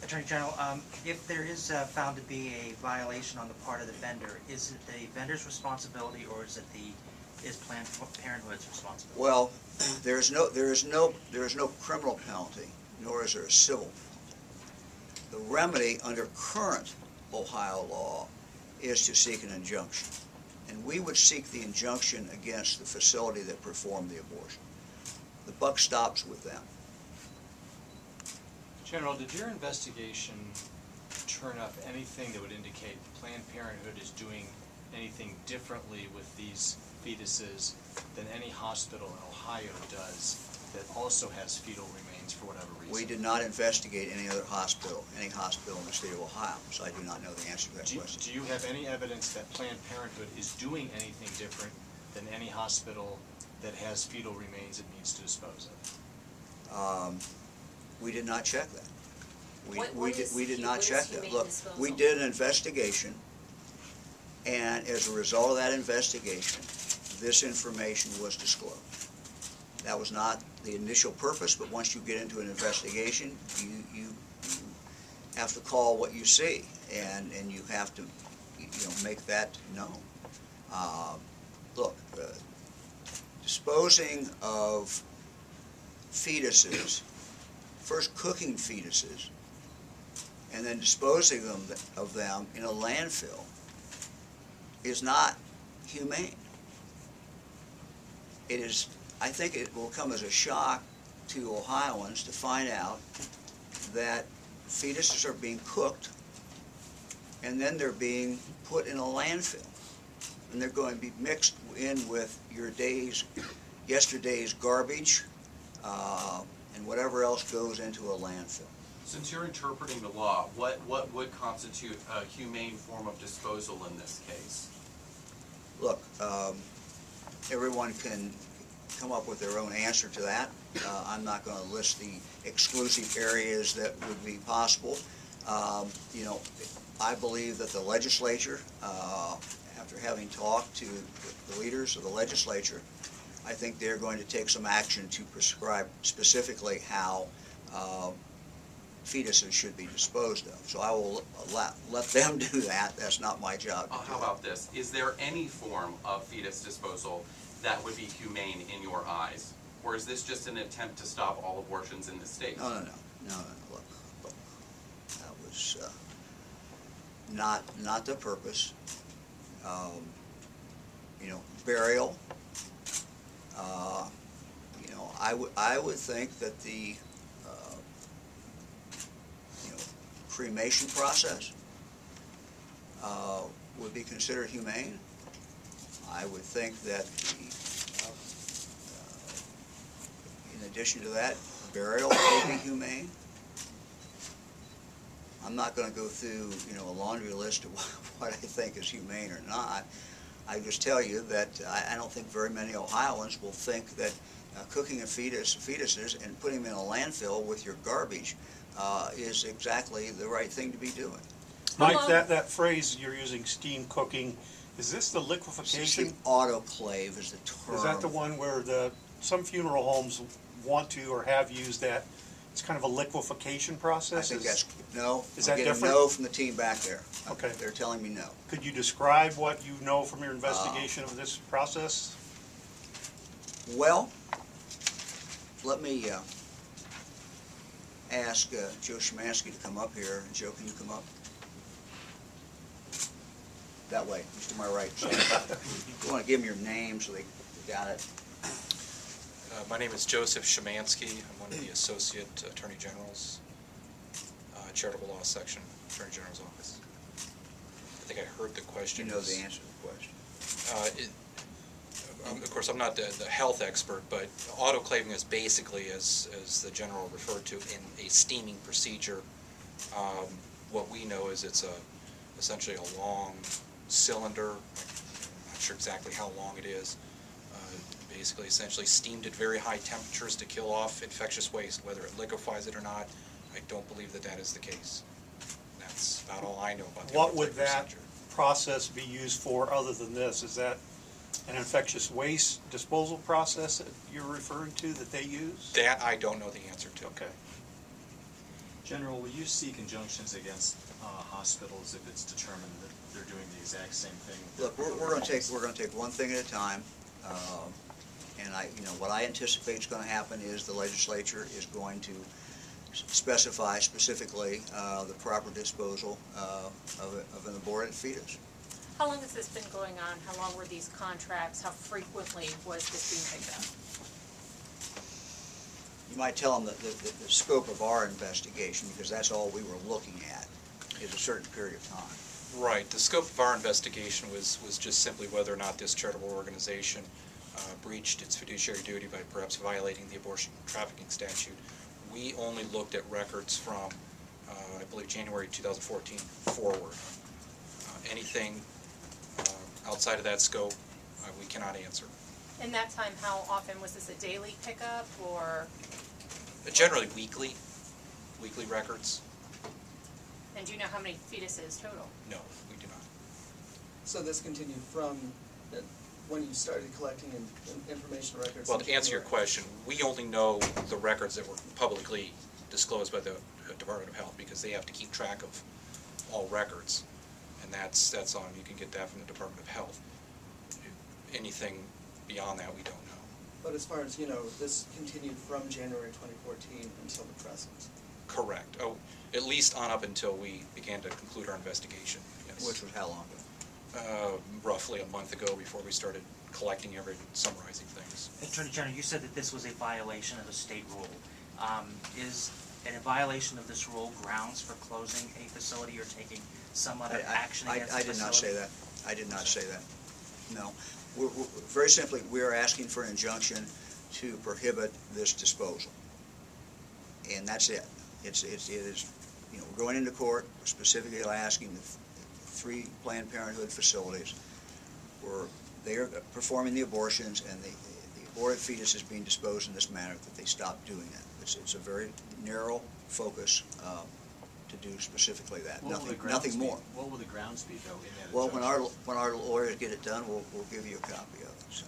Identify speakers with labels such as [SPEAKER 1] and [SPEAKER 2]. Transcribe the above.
[SPEAKER 1] Attorney General, if there is found to be a violation on the part of the vendor, is it the vendor's responsibility or is Planned Parenthood's responsibility?
[SPEAKER 2] Well, there is no criminal penalty, nor is there a civil penalty. The remedy under current Ohio law is to seek an injunction, and we would seek the injunction against the facility that performed the abortion. The buck stops with them.
[SPEAKER 3] General, did your investigation turn up anything that would indicate Planned Parenthood is doing anything differently with these fetuses than any hospital in Ohio does that also has fetal remains for whatever reason?
[SPEAKER 2] We did not investigate any other hospital, in the state of Ohio, so I do not know the answer to that question.
[SPEAKER 3] Do you have any evidence that Planned Parenthood is doing anything different than any hospital that has fetal remains it needs to dispose of?
[SPEAKER 2] We did not check that. We did not
[SPEAKER 4] what
[SPEAKER 2] check
[SPEAKER 4] is
[SPEAKER 2] that.
[SPEAKER 4] humane
[SPEAKER 2] Look,
[SPEAKER 4] disposal?
[SPEAKER 2] we did an investigation, and as a result of that investigation, this information was disclosed. That was not the initial purpose, but once you get into an investigation, you have to call what you see, and you have to make that known. Look, disposing of fetuses, first cooking fetuses, and then disposing of them in a landfill is not humane. It is, I think it will come as a shock to Ohioans to find out that fetuses are being cooked and then they're being put in a landfill. And they're going to be mixed in with yesterday's garbage, and whatever else goes into a landfill.
[SPEAKER 5] Since you're interpreting the law, what would constitute a humane form of disposal in this case?
[SPEAKER 2] Look, everyone can come up with their own answer to that. I'm not going to list the exclusive areas that would be possible. I believe that the legislature, after having talked to the leaders of the legislature, I think they're going to take some action to prescribe specifically how fetuses should be disposed of. So I will let them do that. That's not my job.
[SPEAKER 5] How about this? Is there any form of fetus disposal that would be humane in your eyes? Or is this just an attempt to stop all abortions in the state?
[SPEAKER 2] No. Look. That was not the purpose. Burial. I would think that the cremation process would be considered humane. I would think that in addition to that, burial would be humane. I'm not going to go through a laundry list of what I think is humane or not. I just tell you that I don't think very many Ohioans will think that cooking fetuses and putting them in a landfill with your garbage is exactly the right thing to be doing.
[SPEAKER 6] Mike, that phrase you're using, steam cooking, is this the liquefaction?
[SPEAKER 2] The autoclave is the term.
[SPEAKER 6] Is that the one where some funeral homes want to or have used that? It's kind of a liquefaction process?
[SPEAKER 2] I think that's, no.
[SPEAKER 6] Is that different?
[SPEAKER 2] I'm getting a no from the team back there.
[SPEAKER 6] Okay.
[SPEAKER 2] They're telling me no.
[SPEAKER 6] Could you describe what you know from your investigation of this process?
[SPEAKER 2] Well, let me ask Joe Szymanski to come up here. Joe, can you come up? That way, he's to my right. So you want to give them your name so they got it.
[SPEAKER 7] My name is Joseph Szymanski. I'm one of the Associate Attorney Generals, Charitable Law Section, Attorney General's Office. I think I heard the question.
[SPEAKER 2] You know the answer to the question.
[SPEAKER 7] Of course, I'm not the health expert, but autoclaving is basically, as the General referred to, in a steaming procedure. What we know is it's essentially a long cylinder. I'm not sure exactly how long it is. Basically, essentially steamed at very high temperatures to kill off infectious waste. Whether it liquefies it or not, I don't believe that is the case. That's about all I know about the
[SPEAKER 6] What would that
[SPEAKER 7] procedure.
[SPEAKER 6] process be used for other than this? Is that an infectious waste disposal process that you're referring to that they use?
[SPEAKER 7] That I don't know the answer to.
[SPEAKER 6] Okay.
[SPEAKER 3] General, will you seek injunctions against hospitals if it's determined that they're doing the exact same thing?
[SPEAKER 2] Look, we're going to take one thing at a time, and what I anticipate is going to happen is the legislature is going to specify specifically the proper disposal of an aborted fetus.
[SPEAKER 4] How long has this been going on? How long were these contracts? How frequently was this being picked up?
[SPEAKER 2] You might tell them that the scope of our investigation, because that's all we were looking at, is a certain period of time.
[SPEAKER 7] Right. The scope of our investigation was just simply whether or not this charitable organization breached its fiduciary duty by perhaps violating the abortion trafficking statute. We only looked at records from, I believe, January 2014 forward. Anything outside of that scope, we cannot answer.
[SPEAKER 4] In that time, how often was this a daily pickup or?
[SPEAKER 7] Generally weekly records.
[SPEAKER 4] And do you know how many fetuses total?
[SPEAKER 7] No, we do not.
[SPEAKER 8] So this continued from when you started collecting information records?
[SPEAKER 7] Well, to answer your question, we only know the records that were publicly disclosed by the Department of Health because they have to keep track of all records, and that's on. You can get that from the Department of Health. Anything beyond that, we don't know.
[SPEAKER 8] But as far as, this continued from January 2014 until the present?
[SPEAKER 7] Correct. Oh, at least on up until we began to conclude our investigation, yes.
[SPEAKER 2] Which was how long ago?
[SPEAKER 7] Roughly a month ago, before we started collecting summarizing things.
[SPEAKER 1] Attorney General, you said that this was a violation of a state rule. Is a violation of this rule grounds for closing a facility or taking some other action against the facility?
[SPEAKER 2] I did not say that. I did not say that. No. Very simply, we are asking for an injunction to prohibit this disposal. And that's it. It is, we're going into court, we're specifically asking the 3 Planned Parenthood facilities where they are performing the abortions and the aborted fetus is being disposed in this manner, that they stop doing that. It's a very narrow focus to do specifically that. Nothing more.
[SPEAKER 3] What will the grounds be, though, in that
[SPEAKER 2] Well,
[SPEAKER 3] injunction?
[SPEAKER 2] when our lawyers get it done, we'll give you a copy of it. So.